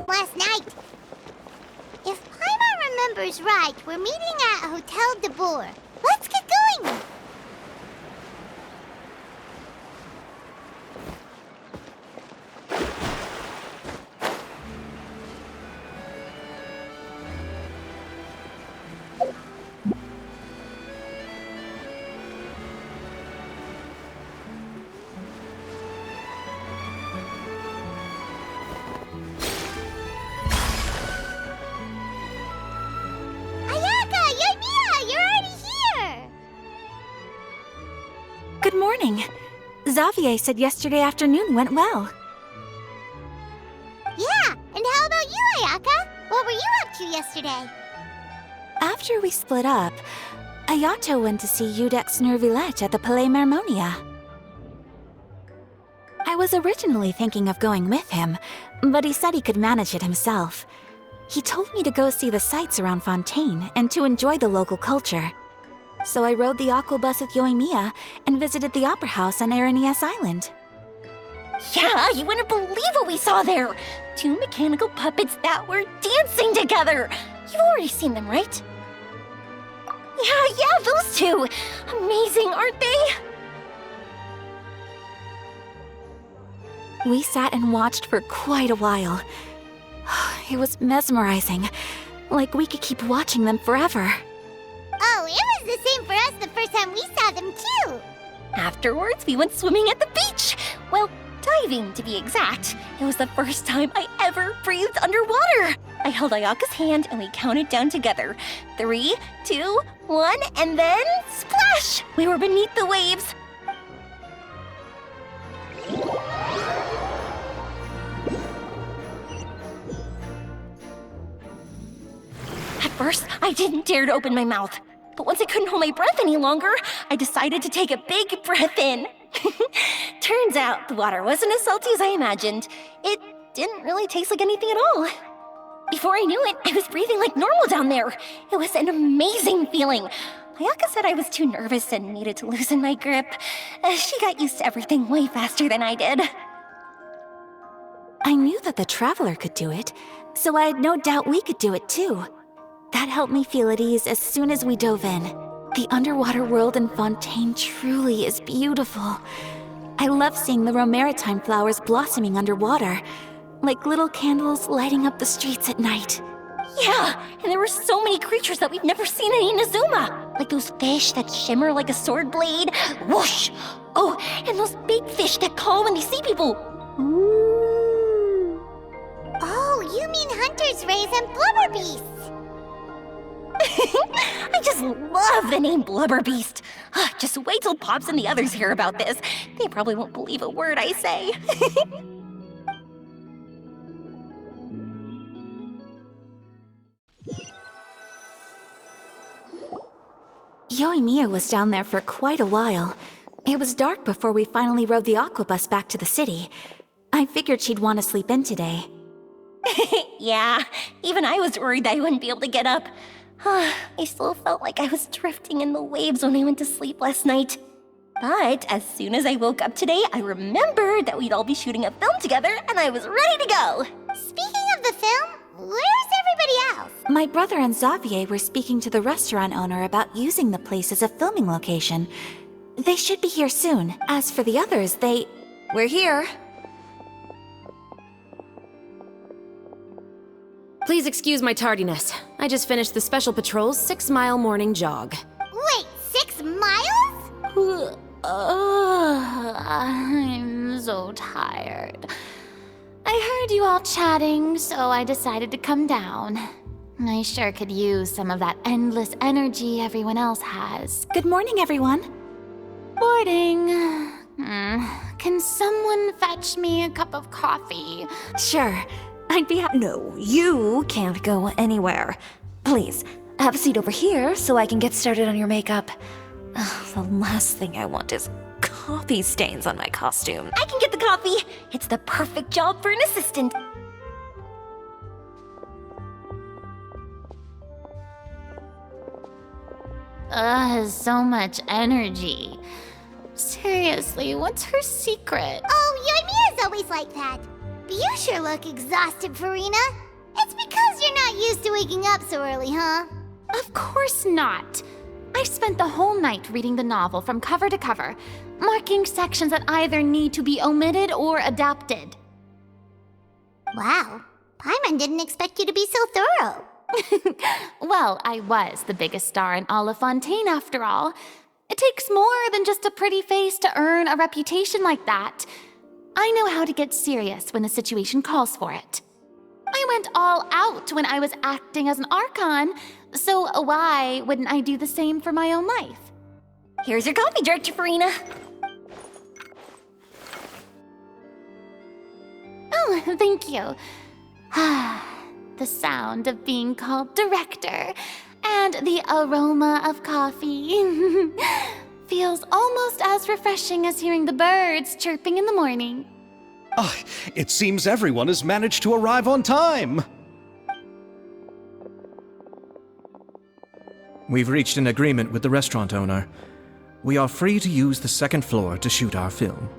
last night. If Paimon remembers right, we're meeting at Hotel de Boer. Let's get going! Good morning. Xavier said yesterday afternoon went well. Yeah, and how about you, Ayaka? What were you up to yesterday? After we split up, Ayato went to see Udex Nervillette at the Palais Mermonia. I was originally thinking of going with him, but he said he could manage it himself. He told me to go see the sights around Fontaine and to enjoy the local culture. So I rode the aqua bus with Yoimiya and visited the Opera House on Aranias Island. Yeah, you wouldn't believe what we saw there! 2 mechanical puppets that were dancing together! You've already seen them, right? Yeah, those two! Amazing, aren't they? We sat and watched for quite a while. It was mesmerizing, like we could keep watching them forever. Oh, it was the same for us the first time we saw them, too! Afterwards, we went swimming at the beach! Well, diving, to be exact. It was the first time I ever breathed underwater! I held Ayaka's hand and we counted down together. 3, 2, 1, and then splash! We were beneath the waves. At first, I didn't dare to open my mouth. But once I couldn't hold my breath any longer, I decided to take a big breath in. Turns out the water wasn't as salty as I imagined. It didn't really taste like anything at all. Before I knew it, I was breathing like normal down there. It was an amazing feeling. Ayaka said I was too nervous and needed to loosen my grip. She got used to everything way faster than I did. I knew that the Traveler could do it, so I had no doubt we could do it too. That helped me feel at ease as soon as we dove in. The underwater world in Fontaine truly is beautiful. I love seeing the romaritime flowers blossoming underwater, like little candles lighting up the streets at night. Yeah, and there were so many creatures that we've never seen in Inazuma. Like those fish that shimmer like a sword blade. Whoosh! Oh, and those big fish that call when they see people. Ooh. Oh, you mean hunter's rays and blubber beasts. I just love the name Blubber Beast. Just wait till Pops and the others hear about this. They probably won't believe a word I say. Yoimiya was down there for quite a while. It was dark before we finally rode the aqua bus back to the city. I figured she'd want to sleep in today. Yeah, even I was worried that I wouldn't be able to get up. I still felt like I was drifting in the waves when I went to sleep last night. But as soon as I woke up today, I remembered that we'd all be shooting a film together, and I was ready to go. Speaking of the film, where's everybody else? My brother and Xavier were speaking to the restaurant owner about using the place as a filming location. They should be here soon. As for the others, We're here. Please excuse my tardiness. I just finished the Special Patrol's 6-mile morning jog. Wait, 6 miles? I'm so tired. I heard you all chatting, so I decided to come down. I sure could use some of that endless energy everyone else has. Good morning, everyone. Morning. Can someone fetch me a cup of coffee? Sure. I'd be No, you can't go anywhere. Please, have a seat over here so I can get started on your makeup. The last thing I want is coffee stains on my costume. I can get the coffee. It's the perfect job for an assistant. So much energy. Seriously, what's her secret? Oh, Yoimiya's always like that. But you sure look exhausted, Farina. It's because you're not used to waking up so early, huh? Of course not. I spent the whole night reading the novel from cover to cover, marking sections that either need to be omitted or adapted. Wow, Paimon didn't expect you to be so thorough. Well, I was the biggest star in all of Fontaine after all. It takes more than just a pretty face to earn a reputation like that. I know how to get serious when the situation calls for it. I went all out when I was acting as an Archon, so why wouldn't I do the same for my own life? Here's your coffee, Director Farina. Oh, thank you. The sound of being called director and the aroma of coffee feels almost as refreshing as hearing the birds chirping in the morning. Ah, it seems everyone has managed to arrive on time. We've reached an agreement with the restaurant owner. We are free to use the second floor to shoot our film.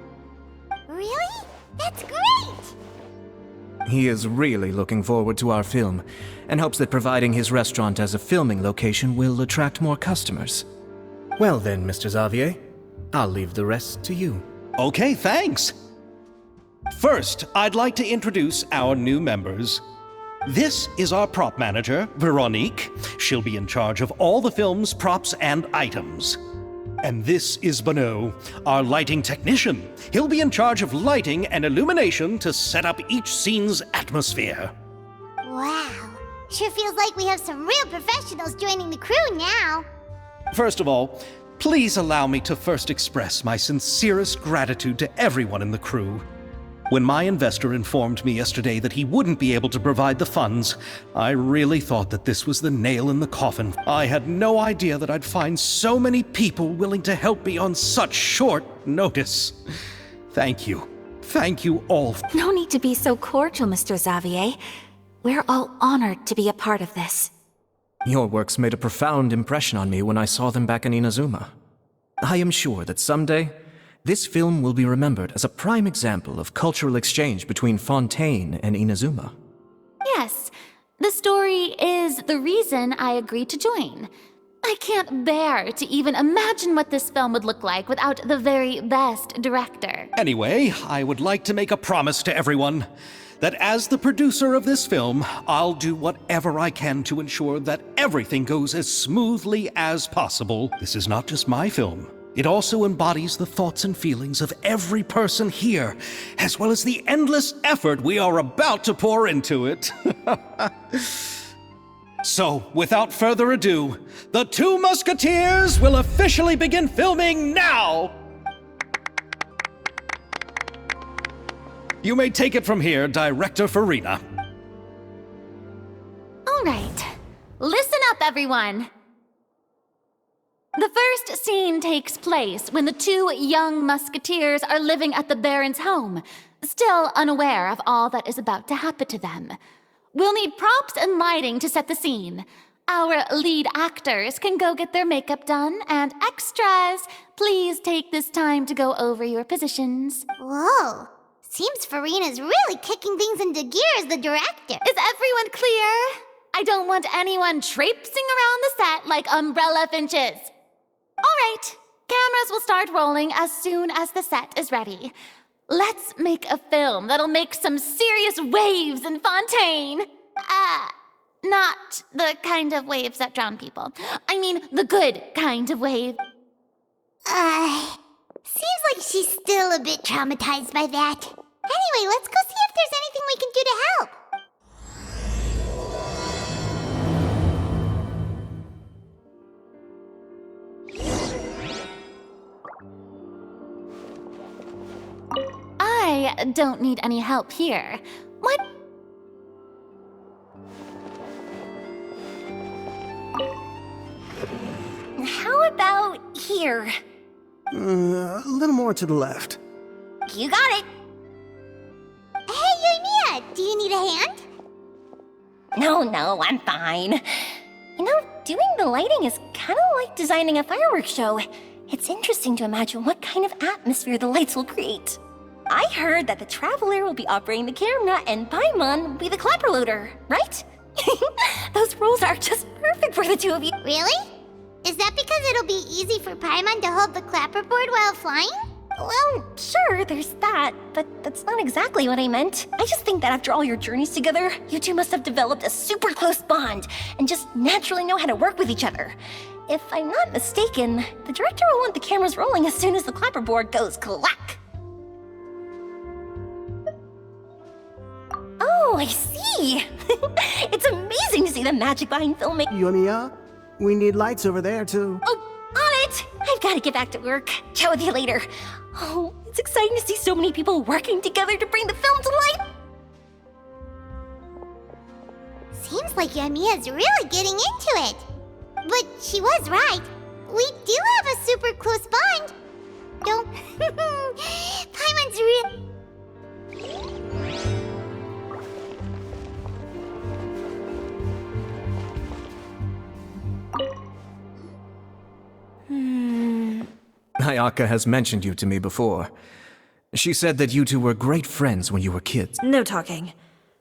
Really? That's great! He is really looking forward to our film, and hopes that providing his restaurant as a filming location will attract more customers. Well then, Mr. Xavier, I'll leave the rest to you. Okay, thanks. First, I'd like to introduce our new members. This is our prop manager, Veronique. She'll be in charge of all the film's props and items. And this is Bonneau, our lighting technician. He'll be in charge of lighting and illumination to set up each scene's atmosphere. Wow, sure feels like we have some real professionals joining the crew now. First of all, please allow me to first express my sincerest gratitude to everyone in the crew. When my investor informed me yesterday that he wouldn't be able to provide the funds, I really thought that this was the nail in the coffin. I had no idea that I'd find so many people willing to help me on such short notice. Thank you. Thank you all. No need to be so cordial, Mr. Xavier. We're all honored to be a part of this. Your works made a profound impression on me when I saw them back in Inazuma. I am sure that someday, this film will be remembered as a prime example of cultural exchange between Fontaine and Inazuma. Yes, the story is the reason I agreed to join. I can't bear to even imagine what this film would look like without the very best director. Anyway, I would like to make a promise to everyone that as the producer of this film, I'll do whatever I can to ensure that everything goes as smoothly as possible. This is not just my film. It also embodies the thoughts and feelings of every person here, as well as the endless effort we are about to pour into it. So, without further ado, the Two Musketeers will officially begin filming now! You may take it from here, Director Farina. All right, listen up, everyone. The first scene takes place when the two young musketeers are living at the Baron's home, still unaware of all that is about to happen to them. We'll need props and lighting to set the scene. Our lead actors can go get their makeup done, and extras, please take this time to go over your positions. Whoa, seems Farina's really kicking things into gear as the director. Is everyone clear? I don't want anyone traipsing around the set like umbrella finches. All right, cameras will start rolling as soon as the set is ready. Let's make a film that'll make some serious waves in Fontaine. Not the kind of waves that drown people. I mean, the good kind of wave. Seems like she's still a bit traumatized by that. Anyway, let's go see if there's anything we can do to help. I don't need any help here. What? How about here? A little more to the left. You got it. Hey, Yoimiya, do you need a hand? No, I'm fine. You know, doing the lighting is kind of like designing a fireworks show. It's interesting to imagine what kind of atmosphere the lights will create. I heard that the Traveler will be operating the camera and Paimon will be the clapper loader, right? Those roles are just perfect for the two of you. Really? Is that because it'll be easy for Paimon to hold the clapperboard while flying? Well, sure, there's that, but that's not exactly what I meant. I just think that after all your journeys together, you two must have developed a super close bond and just naturally know how to work with each other. If I'm not mistaken, the director will want the cameras rolling as soon as the clapperboard goes clack. Oh, I see! It's amazing to see the magic behind filmmaking. Yoimiya, we need lights over there, too. Oh, on it! I've got to get back to work. Chat with you later. Oh, it's exciting to see so many people working together to bring the film to life. Seems like Yoimiya's really getting into it. But she was right. We do have a super close bond. Don't... Paimon's real... Ayaka has mentioned you to me before. She said that you two were great friends when you were kids. No talking.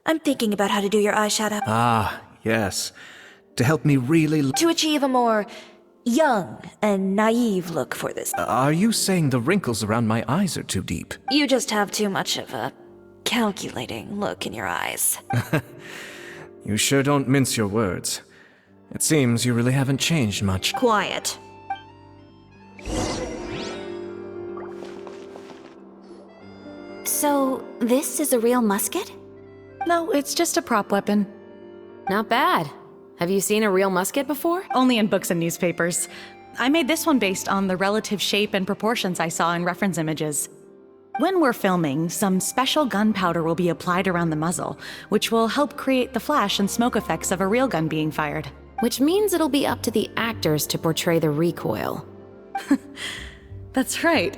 I'm thinking about how to do your eyeshadow. Ah, yes. To help me really... To achieve a more young and naive look for this. Are you saying the wrinkles around my eyes are too deep? You just have too much of a calculating look in your eyes. You sure don't mince your words. It seems you really haven't changed much. Quiet. So, this is a real musket? No, it's just a prop weapon. Not bad. Have you seen a real musket before? Only in books and newspapers. I made this one based on the relative shape and proportions I saw in reference images. When we're filming, some special gunpowder will be applied around the muzzle, which will help create the flash and smoke effects of a real gun being fired. Which means it'll be up to the actors to portray the recoil. That's right.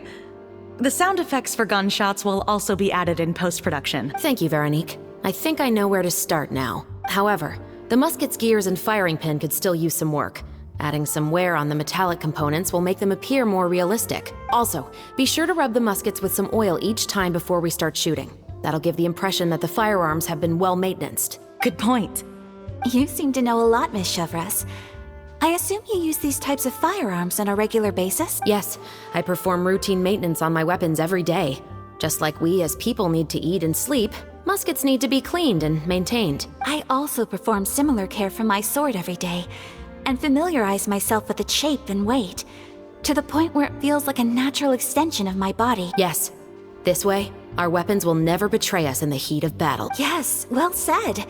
The sound effects for gunshots will also be added in post-production. Thank you, Veronique. I think I know where to start now. However, the musket's gears and firing pin could still use some work. Adding some wear on the metallic components will make them appear more realistic. Also, be sure to rub the muskets with some oil each time before we start shooting. That'll give the impression that the firearms have been well maintained. Good point. You seem to know a lot, Miss Chevres. I assume you use these types of firearms on a regular basis? Yes, I perform routine maintenance on my weapons every day. Just like we as people need to eat and sleep, muskets need to be cleaned and maintained. I also perform similar care for my sword every day, and familiarize myself with its shape and weight, to the point where it feels like a natural extension of my body. Yes. This way, our weapons will never betray us in the heat of battle. Yes, well said.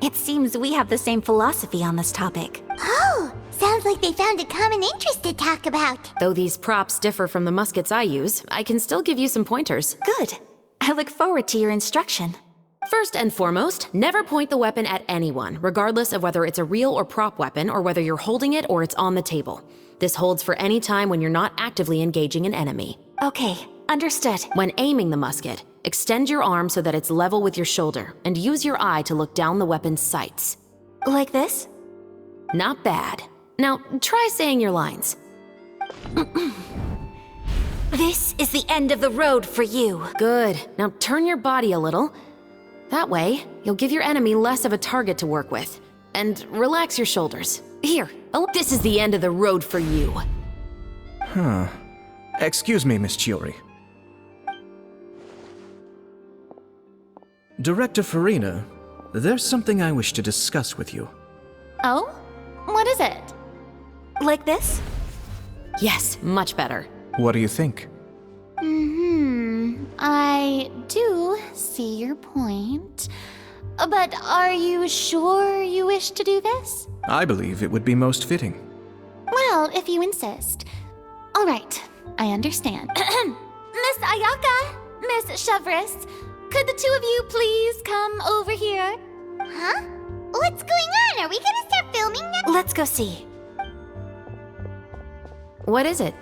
It seems we have the same philosophy on this topic. Oh, sounds like they found a common interest to talk about. Though these props differ from the muskets I use, I can still give you some pointers. Good. I look forward to your instruction. First and foremost, never point the weapon at anyone, regardless of whether it's a real or prop weapon or whether you're holding it or it's on the table. This holds for any time when you're not actively engaging an enemy. Okay, understood. When aiming the musket, extend your arm so that it's level with your shoulder, and use your eye to look down the weapon's sights. Like this? Not bad. Now, try saying your lines. This is the end of the road for you. Good. Now turn your body a little. That way, you'll give your enemy less of a target to work with. And relax your shoulders. Here, this is the end of the road for you. Huh. Excuse me, Miss Chiori. Director Farina, there's something I wish to discuss with you. Oh? What is it? Like this? Yes, much better. What do you think? I do see your point. But are you sure you wish to do this? I believe it would be most fitting. Well, if you insist. All right, I understand. Miss Ayaka, Miss Chevres, could the two of you please come over here? Huh? What's going on? Are we gonna start filming now? Let's go see. What is it?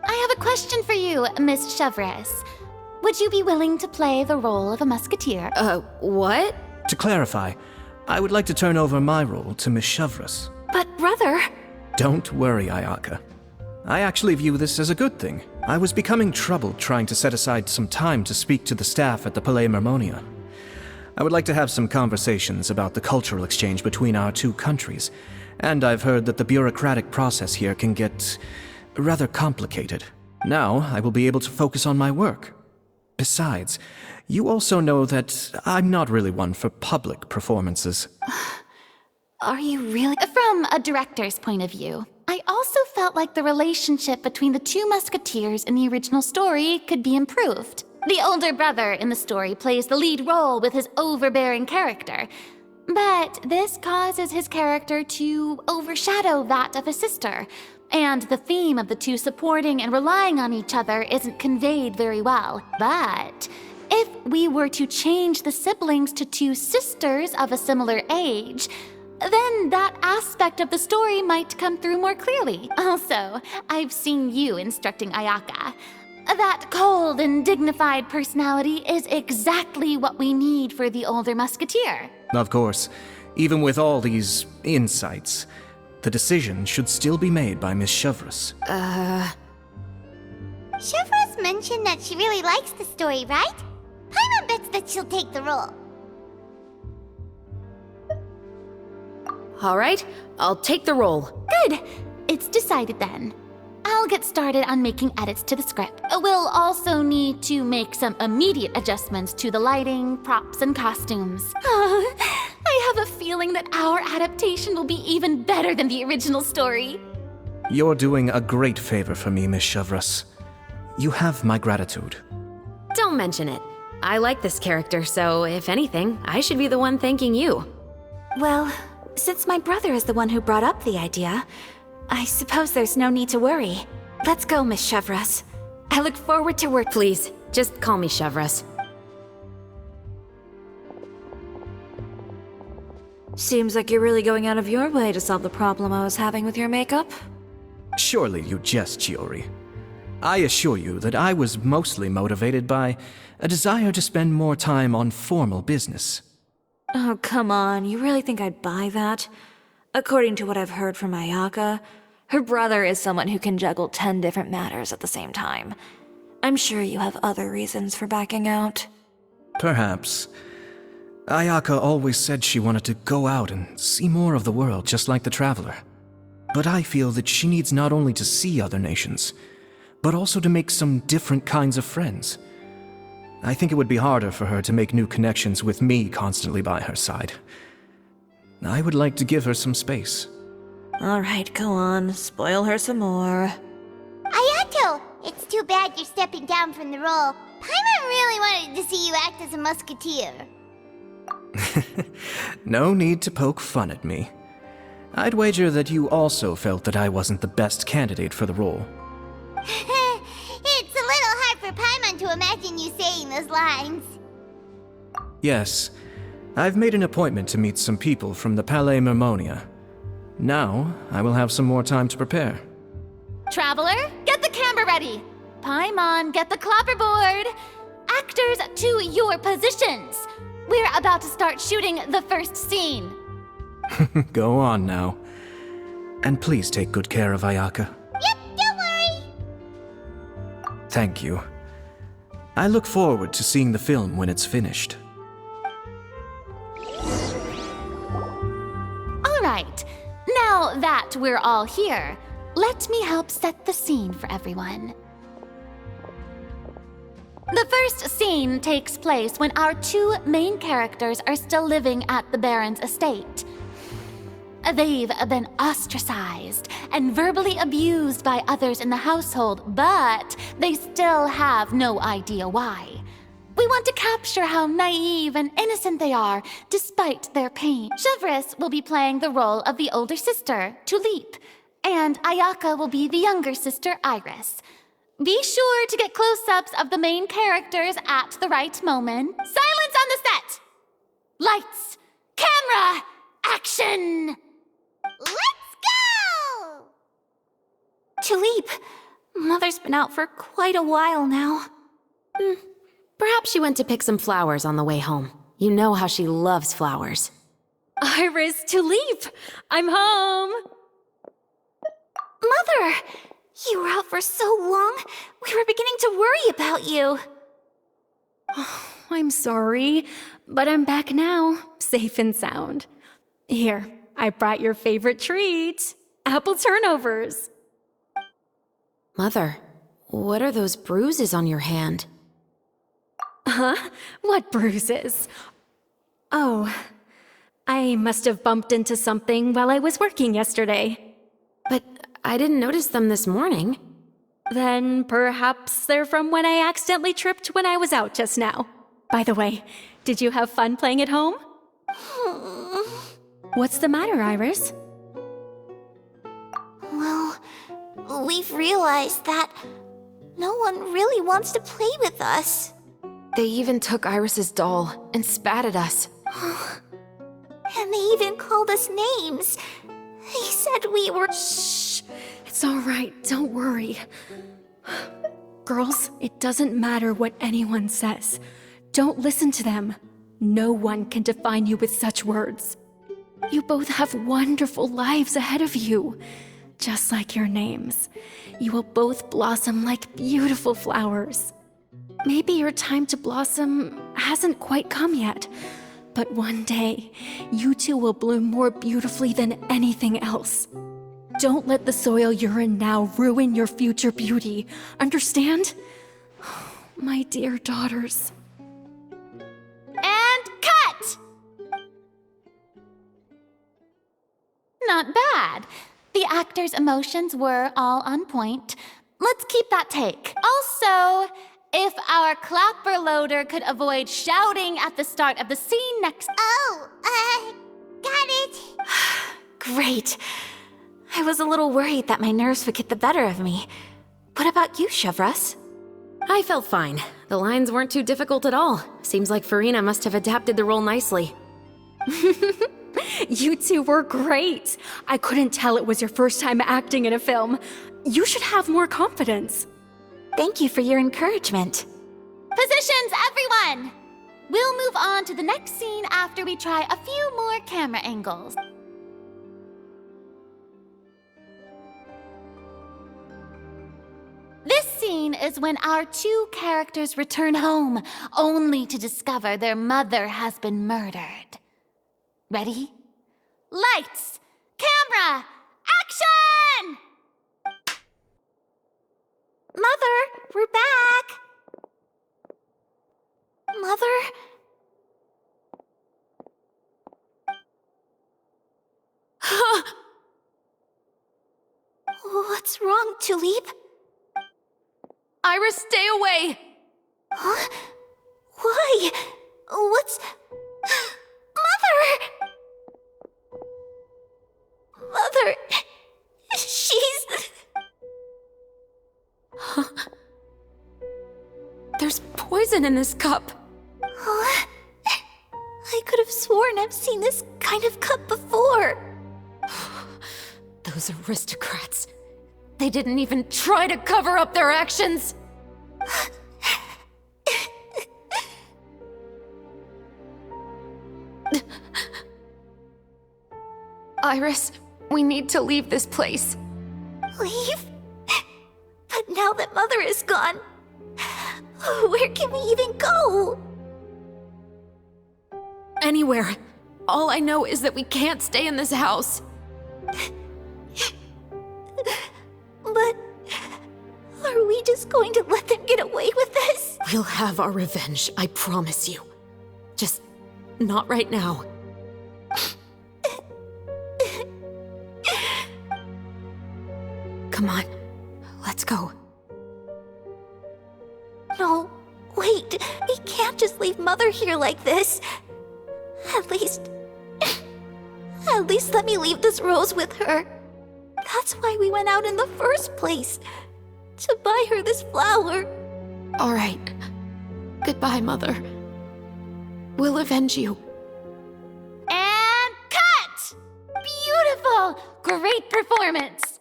I have a question for you, Miss Chevres. Would you be willing to play the role of a musketeer? What? To clarify, I would like to turn over my role to Miss Chevres. But brother... Don't worry, Ayaka. I actually view this as a good thing. I was becoming troubled trying to set aside some time to speak to the staff at the Palais Mermonia. I would like to have some conversations about the cultural exchange between our two countries, and I've heard that the bureaucratic process here can get rather complicated. Now, I will be able to focus on my work. Besides, you also know that I'm not really one for public performances. Are you really? From a director's point of view, I also felt like the relationship between the two musketeers in the original story could be improved. The older brother in the story plays the lead role with his overbearing character, but this causes his character to overshadow that of his sister, and the theme of the two supporting and relying on each other isn't conveyed very well. But if we were to change the siblings to two sisters of a similar age, then that aspect of the story might come through more clearly. Also, I've seen you instructing Ayaka. That cold and dignified personality is exactly what we need for the older musketeer. Of course, even with all these insights, the decision should still be made by Miss Chevreuse. Chevreuse mentioned that she really likes the story, right? Paimon bets that she'll take the role. All right, I'll take the role. Good. It's decided then. I'll get started on making edits to the script. We'll also need to make some immediate adjustments to the lighting, props, and costumes. I have a feeling that our adaptation will be even better than the original story. You're doing a great favor for me, Miss Chevreuse. You have my gratitude. Don't mention it. I like this character, so if anything, I should be the one thanking you. Well, since my brother is the one who brought up the idea, I suppose there's no need to worry. Let's go, Miss Chevreuse. I look forward to work. Please, just call me Chevreuse. Seems like you're really going out of your way to solve the problem I was having with your makeup. Surely you jest, Chiori. I assure you that I was mostly motivated by a desire to spend more time on formal business. Oh, come on. You really think I'd buy that? According to what I've heard from Ayaka, her brother is someone who can juggle 10 different matters at the same time. I'm sure you have other reasons for backing out. Perhaps. Ayaka always said she wanted to go out and see more of the world, just like the Traveler. But I feel that she needs not only to see other nations, but also to make some different kinds of friends. I think it would be harder for her to make new connections with me constantly by her side. I would like to give her some space. All right, go on. Spoil her some more. Ayato, it's too bad you're stepping down from the role. Paimon really wanted to see you act as a musketeer. No need to poke fun at me. I'd wager that you also felt that I wasn't the best candidate for the role. It's a little hard for Paimon to imagine you saying those lines. Yes, I've made an appointment to meet some people from the Palais Mermonia. Now, I will have some more time to prepare. Traveler, get the camera ready. Paimon, get the clapperboard. Actors, to your positions. We're about to start shooting the first scene. Go on now. And please take good care of Ayaka. Yep, don't worry. Thank you. I look forward to seeing the film when it's finished. All right. Now that we're all here, let me help set the scene for everyone. The first scene takes place when our two main characters are still living at the Baron's estate. They've been ostracized and verbally abused by others in the household, but they still have no idea why. We want to capture how naive and innocent they are, despite their pain. Chevreuse will be playing the role of the older sister, Tulip, and Ayaka will be the younger sister, Iris. Be sure to get close-ups of the main characters at the right moment. Silence on the set! Lights, camera, action! Let's go! Tulip, Mother's been out for quite a while now. Perhaps she went to pick some flowers on the way home. You know how she loves flowers. Iris, Tulip, I'm home. Mother! You were out for so long, we were beginning to worry about you. I'm sorry, but I'm back now, safe and sound. Here, I brought your favorite treat, apple turnovers. Mother, what are those bruises on your hand? Huh? What bruises? Oh, I must have bumped into something while I was working yesterday. But I didn't notice them this morning. Then perhaps they're from when I accidentally tripped when I was out just now. By the way, did you have fun playing at home? What's the matter, Iris? Well, we've realized that no one really wants to play with us. They even took Iris's doll and spat at us. And they even called us names. They said we were... Shh! It's all right, don't worry. Girls, it doesn't matter what anyone says. Don't listen to them. No one can define you with such words. You both have wonderful lives ahead of you. Just like your names. You will both blossom like beautiful flowers. Maybe your time to blossom hasn't quite come yet, but one day, you two will bloom more beautifully than anything else. Don't let the soil you're in now ruin your future beauty. Understand? My dear daughters. And cut! Not bad. The actors' emotions were all on point. Let's keep that take. Also, if our clapper loader could avoid shouting at the start of the scene next... Oh, got it. Great. I was a little worried that my nerves would get the better of me. What about you, Chevros? I felt fine. The lines weren't too difficult at all. Seems like Farina must have adapted the role nicely. You two were great. I couldn't tell it was your first time acting in a film. You should have more confidence. Thank you for your encouragement. Positions, everyone! We'll move on to the next scene after we try a few more camera angles. This scene is when our two characters return home, only to discover their mother has been murdered. Ready? Lights! Camera! Action! Mother, we're back. Mother? What's wrong, Tulip? Iris, stay away! Huh? Why? What's... Mother! Mother... She's... There's poison in this cup. Huh? I could have sworn I've seen this kind of cup before. Those aristocrats. They didn't even try to cover up their actions. Iris, we need to leave this place. Leave? But now that Mother is gone, where can we even go? Anywhere. All I know is that we can't stay in this house. But are we just going to let them get away with this? We'll have our revenge, I promise you. Just not right now. Come on, let's go. No, wait. We can't just leave Mother here like this. At least let me leave this rose with her. That's why we went out in the first place. To buy her this flower. All right. Goodbye, Mother. We'll avenge you. And cut! Beautiful! Great performance!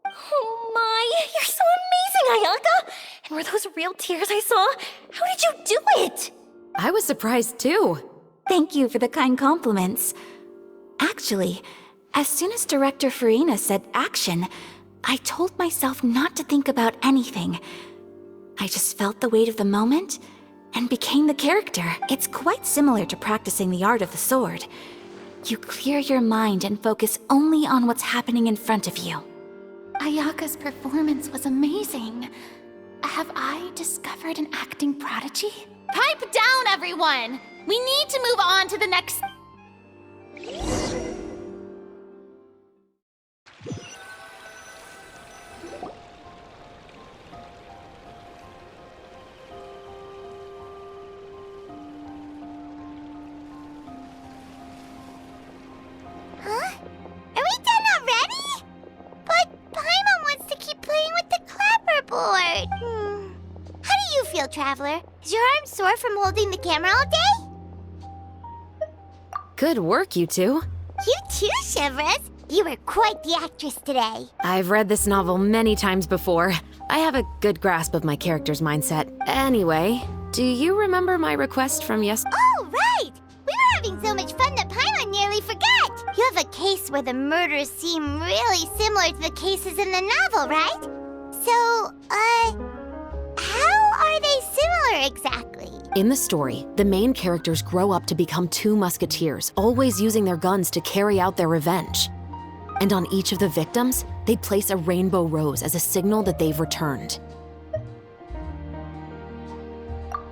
Oh my, you're so amazing, Ayaka! And were those real tears I saw? How did you do it? I was surprised too. Thank you for the kind compliments. Actually, as soon as Director Farina said action, I told myself not to think about anything. I just felt the weight of the moment and became the character. It's quite similar to practicing the art of the sword. You clear your mind and focus only on what's happening in front of you. Ayaka's performance was amazing. Have I discovered an acting prodigy? Pipe down, everyone! We need to move on to the next... Huh? Are we done already? But Paimon wants to keep playing with the clapperboard. How do you feel, Traveler? Is your arm sore from holding the camera all day? Good work, you two. You too, Shivers. You were quite the actress today. I've read this novel many times before. I have a good grasp of my character's mindset. Anyway, do you remember my request from yesterday? Oh, right! We were having so much fun that Paimon nearly forgot. You have a case where the murders seem really similar to the cases in the novel, right? So, how are they similar exactly? In the story, the main characters grow up to become two musketeers, always using their guns to carry out their revenge. And on each of the victims, they place a rainbow rose as a signal that they've returned.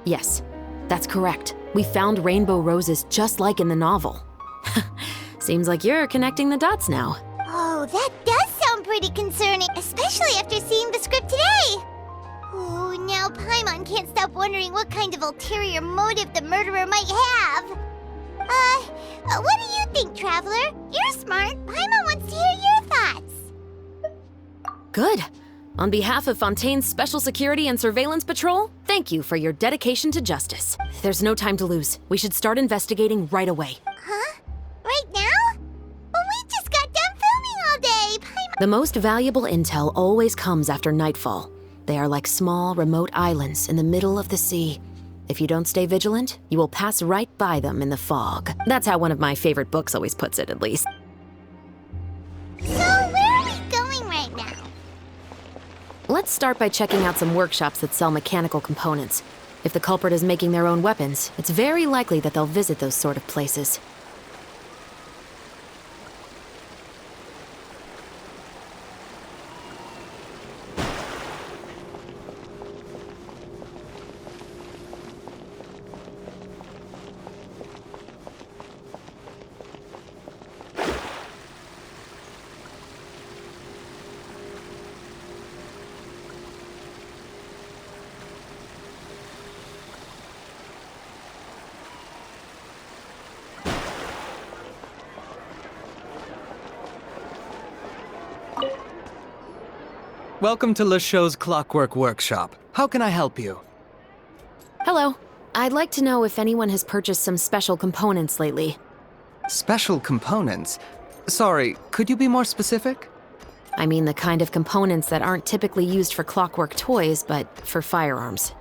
Yes, that's correct. We found rainbow roses just like in the novel. Seems like you're connecting the dots now. Oh, that does sound pretty concerning, especially after seeing the script today. Oh, now Paimon can't stop wondering what kind of ulterior motive the murderer might have. What do you think, Traveler? You're smart. Paimon wants to hear your thoughts. Good. On behalf of Fontaine's Special Security and Surveillance Patrol, thank you for your dedication to justice. There's no time to lose. We should start investigating right away. Huh? Right now? But we just got done filming all day. Paimon... The most valuable intel always comes after nightfall. They are like small, remote islands in the middle of the sea. If you don't stay vigilant, you will pass right by them in the fog. That's how one of my favorite books always puts it, at least. So, where are we going right now? Let's start by checking out some workshops that sell mechanical components. If the culprit is making their own weapons, it's very likely that they'll visit those sort of places. Welcome to Le Show's Clockwork Workshop. How can I help you? Hello. I'd like to know if anyone has purchased some special components lately. Special components? Sorry, could you be more specific? I mean the kind of components that aren't typically used for clockwork toys, but for firearms.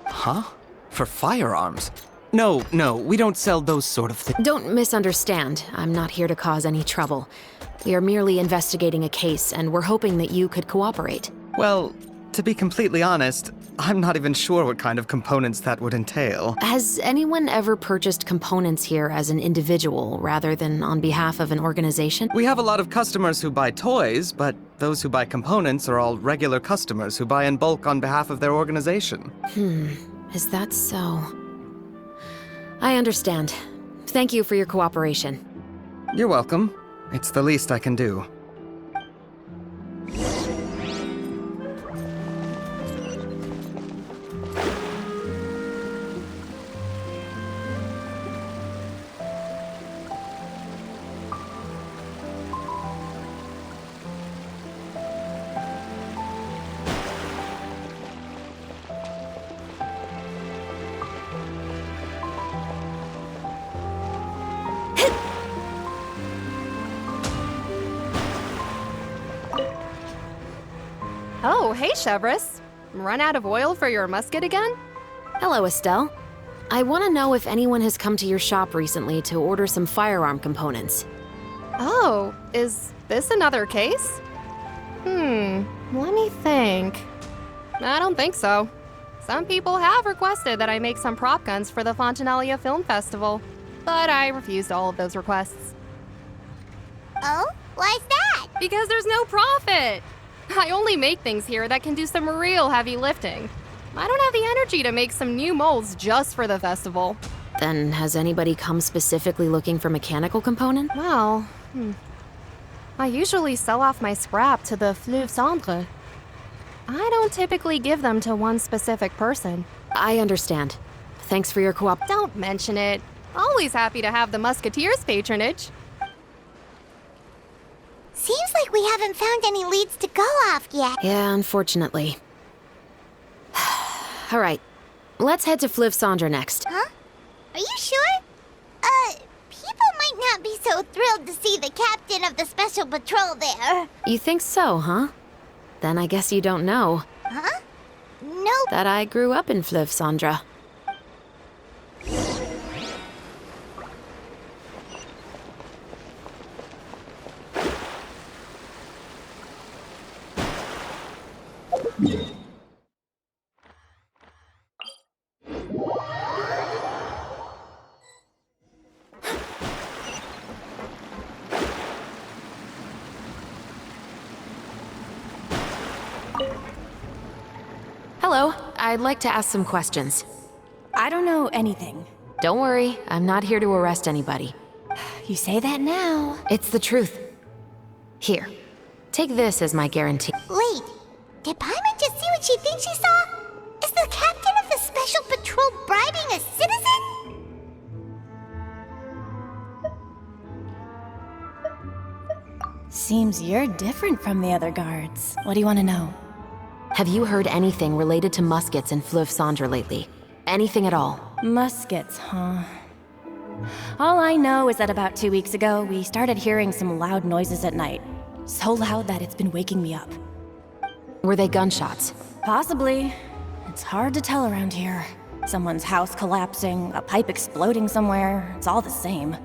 Huh? For firearms? No, we don't sell those sort of things. Don't misunderstand. I'm not here to cause any trouble. We are merely investigating a case, and we're hoping that you could cooperate. Well, to be completely honest, I'm not even sure what kind of components that would entail. Has anyone ever purchased components here as an individual rather than on behalf of an organization? We have a lot of customers who buy toys, but those who buy components are all regular customers who buy in bulk on behalf of their organization. Is that so? I understand. Thank you for your cooperation. You're welcome. It's the least I can do. Oh, hey, Chevres. Run out of oil for your musket again? Hello, Estelle. I want to know if anyone has come to your shop recently to order some firearm components. Oh, is this another case? Let me think. I don't think so. Some people have requested that I make some prop guns for the Fontanelia Film Festival, but I refused all of those requests. Oh? Why's that? Because there's no profit! I only make things here that can do some real heavy lifting. I don't have the energy to make some new molds just for the festival. Then has anybody come specifically looking for mechanical component? Well, I usually sell off my scrap to the Fleuve Cendre. I don't typically give them to one specific person. I understand. Thanks for your co-op. Don't mention it. Always happy to have the Musketeers' patronage. Seems like we haven't found any leads to go off yet. Yeah, unfortunately. All right, let's head to Fleuve Cendre next. Huh? Are you sure? People might not be so thrilled to see the captain of the special patrol there. You think so, huh? Then I guess you don't know. Huh? Nope. That I grew up in Fleuve Cendre. Hello, I'd like to ask some questions. I don't know anything. Don't worry, I'm not here to arrest anybody. You say that now. It's the truth. Here, take this as my guarantee. Wait, did Paimon just see what she thinks she saw? Is the captain of the special patrol bribing a citizen? Seems you're different from the other guards. What do you want to know? Have you heard anything related to muskets in Fleuve Cendre lately? Anything at all? Muskets, huh? All I know is that about 2 weeks ago, we started hearing some loud noises at night. So loud that it's been waking me up. Were they gunshots? Possibly. It's hard to tell around here. Someone's house collapsing, a pipe exploding somewhere, it's all the same.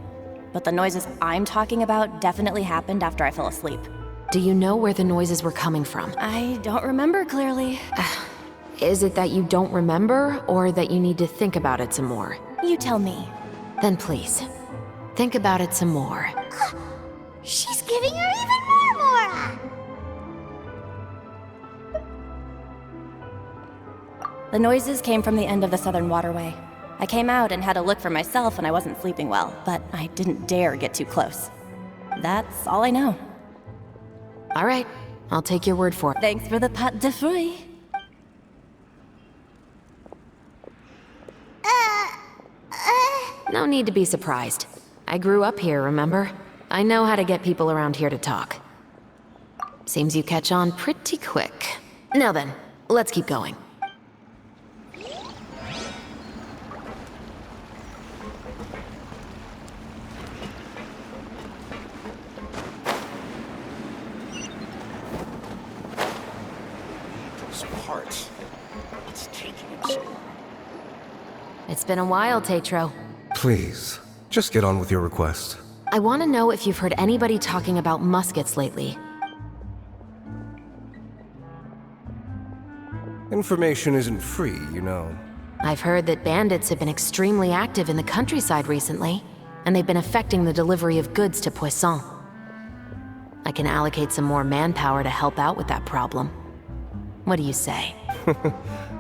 But the noises I'm talking about definitely happened after I fell asleep. Do you know where the noises were coming from? I don't remember clearly. Is it that you don't remember, or that you need to think about it some more? You tell me. Then please, think about it some more. She's giving her even more Mora! The noises came from the end of the Southern Waterway. I came out and had a look for myself when I wasn't sleeping well, but I didn't dare get too close. That's all I know. All right, I'll take your word for it. Thanks for the pâte de fruits. No need to be surprised. I grew up here, remember? I know how to get people around here to talk. Seems you catch on pretty quick. Now then, let's keep going. It's been a while, Tetro. Please, just get on with your request. I want to know if you've heard anybody talking about muskets lately. Information isn't free, you know. I've heard that bandits have been extremely active in the countryside recently, and they've been affecting the delivery of goods to Poisson. I can allocate some more manpower to help out with that problem. What do you say?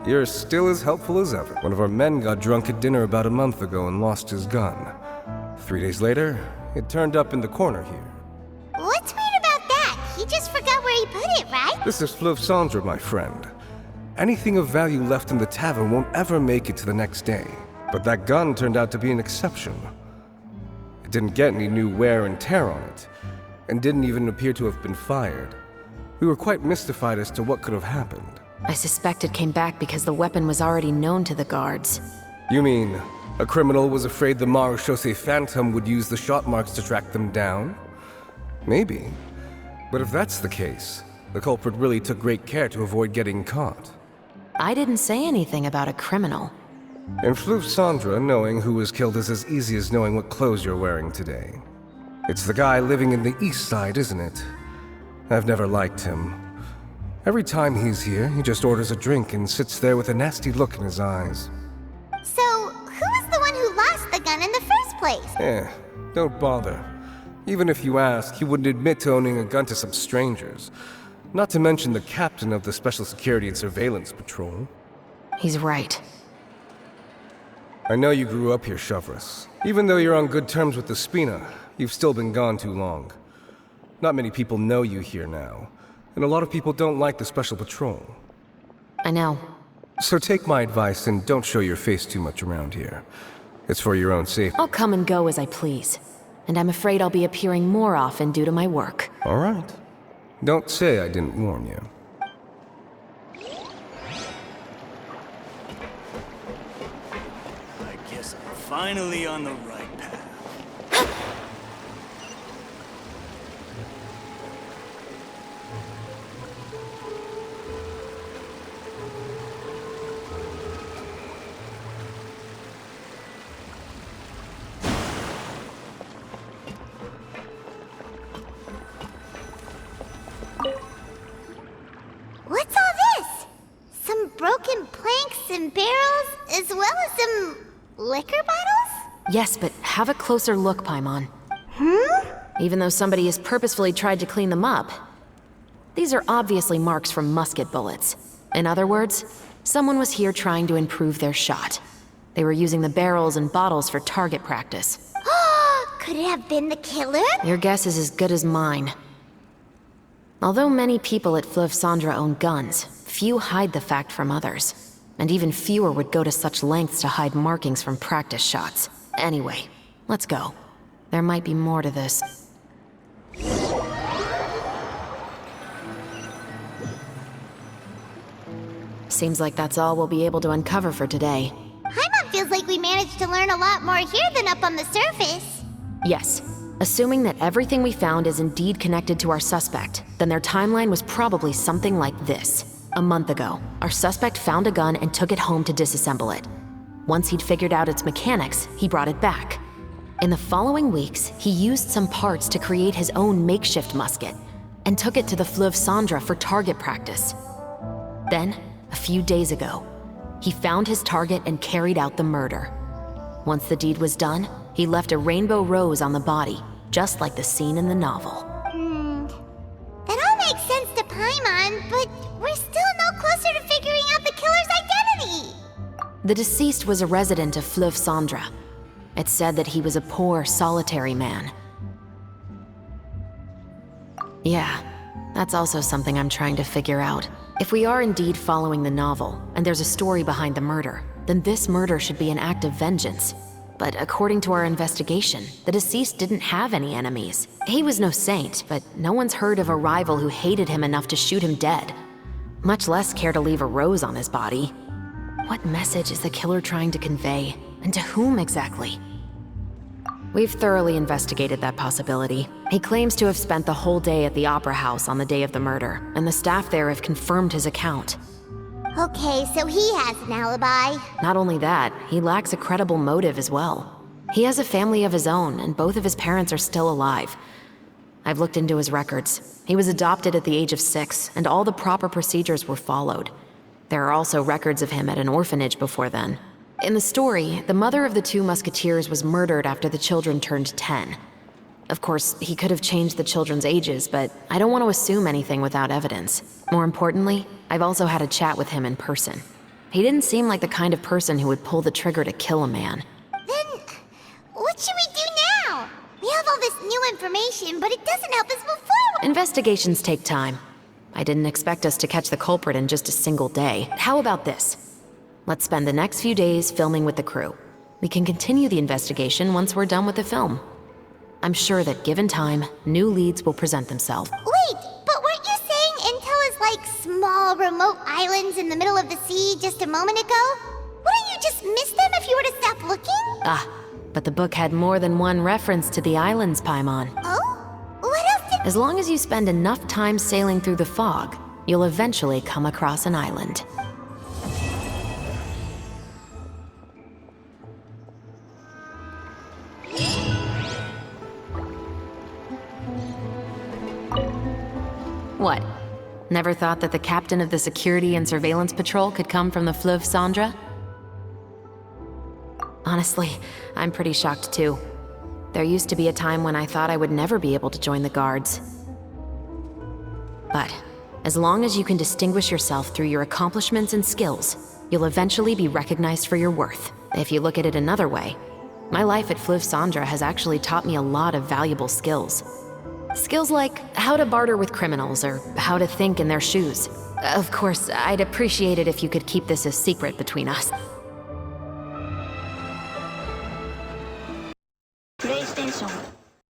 You're still as helpful as ever. One of our men got drunk at dinner about a month ago and lost his gun. 3 days later, it turned up in the corner here. What's weird about that? He just forgot where he put it, right? This is Fleuve Cendre, my friend. Anything of value left in the tavern won't ever make it to the next day. But that gun turned out to be an exception. It didn't get any new wear and tear on it, and didn't even appear to have been fired. We were quite mystified as to what could have happened. I suspect it came back because the weapon was already known to the guards. You mean, a criminal was afraid the Marechaussee Phantom would use the shot marks to track them down? Maybe. But if that's the case, the culprit really took great care to avoid getting caught. I didn't say anything about a criminal. In Fleuve Cendre, knowing who was killed is as easy as knowing what clothes you're wearing today. It's the guy living in the east side, isn't it? I've never liked him. Every time he's here, he just orders a drink and sits there with a nasty look in his eyes. So, who was the one who lost the gun in the first place? Don't bother. Even if you ask, he wouldn't admit to owning a gun to some strangers. Not to mention the captain of the Special Security and Surveillance Patrol. He's right. I know you grew up here, Shovris. Even though you're on good terms with the Spina, you've still been gone too long. Not many people know you here now, and a lot of people don't like the Special Patrol. I know. So take my advice and don't show your face too much around here. It's for your own safety. I'll come and go as I please. And I'm afraid I'll be appearing more often due to my work. All right. Don't say I didn't warn you. I guess I'm finally on the right path. What's all this? Some broken planks and barrels, as well as some liquor bottles? Yes, but have a closer look, Paimon. Even though somebody has purposefully tried to clean them up, these are obviously marks from musket bullets. In other words, someone was here trying to improve their shot. They were using the barrels and bottles for target practice. Could it have been the killer? Your guess is as good as mine. Although many people at Fleuve Cendra own guns, few hide the fact from others. And even fewer would go to such lengths to hide markings from practice shots. Anyway, let's go. There might be more to this. Seems like that's all we'll be able to uncover for today. Paimon feels like we managed to learn a lot more here than up on the surface. Yes. Assuming that everything we found is indeed connected to our suspect, then their timeline was probably something like this. A month ago, our suspect found a gun and took it home to disassemble it. Once he'd figured out its mechanics, he brought it back. In the following weeks, he used some parts to create his own makeshift musket, and took it to the Fleuve Cendra for target practice. Then, a few days ago, he found his target and carried out the murder. Once the deed was done, he left a rainbow rose on the body, just like the scene in the novel. That all makes sense to Paimon, but we're still no closer to figuring out the killer's identity. The deceased was a resident of Fleuve Cendra. It's said that he was a poor, solitary man. Yeah, that's also something I'm trying to figure out. If we are indeed following the novel, and there's a story behind the murder, then this murder should be an act of vengeance. But according to our investigation, the deceased didn't have any enemies. He was no saint, but no one's heard of a rival who hated him enough to shoot him dead. Much less care to leave a rose on his body. What message is the killer trying to convey? And to whom exactly? We've thoroughly investigated that possibility. He claims to have spent the whole day at the Opera House on the day of the murder, and the staff there have confirmed his account. Okay, so he has an alibi. Not only that, he lacks a credible motive as well. He has a family of his own, and both of his parents are still alive. I've looked into his records. He was adopted at the age of 6, and all the proper procedures were followed. There are also records of him at an orphanage before then. In the story, the mother of the 2 musketeers was murdered after the children turned 10. Of course, he could have changed the children's ages, but I don't want to assume anything without evidence. More importantly, I've also had a chat with him in person. He didn't seem like the kind of person who would pull the trigger to kill a man. Then, what should we do now? We have all this new information, but it doesn't help us move forward. Investigations take time. I didn't expect us to catch the culprit in just a single day. How about this? Let's spend the next few days filming with the crew. We can continue the investigation once we're done with the film. I'm sure that given time, new leads will present themselves. Wait, but weren't you saying Intel is like small, remote islands in the middle of the sea just a moment ago? Wouldn't you just miss them if you were to stop looking? But the book had more than one reference to the islands, Paimon. Oh? What else did— As long as you spend enough time sailing through the fog, you'll eventually come across an island. What? Never thought that the captain of the security and surveillance patrol could come from the Fleuve Cendra? Honestly, I'm pretty shocked too. There used to be a time when I thought I would never be able to join the guards. But as long as you can distinguish yourself through your accomplishments and skills, you'll eventually be recognized for your worth. If you look at it another way, my life at Fleuve Cendra has actually taught me a lot of valuable skills. Skills like how to barter with criminals or how to think in their shoes. Of course, I'd appreciate it if you could keep this a secret between us.